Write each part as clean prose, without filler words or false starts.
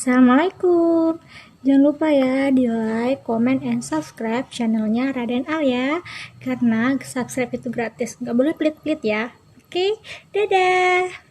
Assalamualaikum. Jangan lupa ya di like, comment, and subscribe channelnya Raden Al ya. Karena subscribe itu gratis, nggak boleh pelit-pelit ya. Oke, dadah.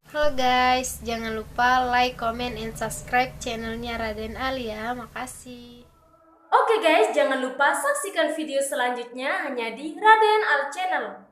Halo guys, jangan lupa like, comment, and subscribe channelnya Raden Al ya. Makasih. Oke guys, jangan lupa saksikan video selanjutnya hanya di Raden Al Channel.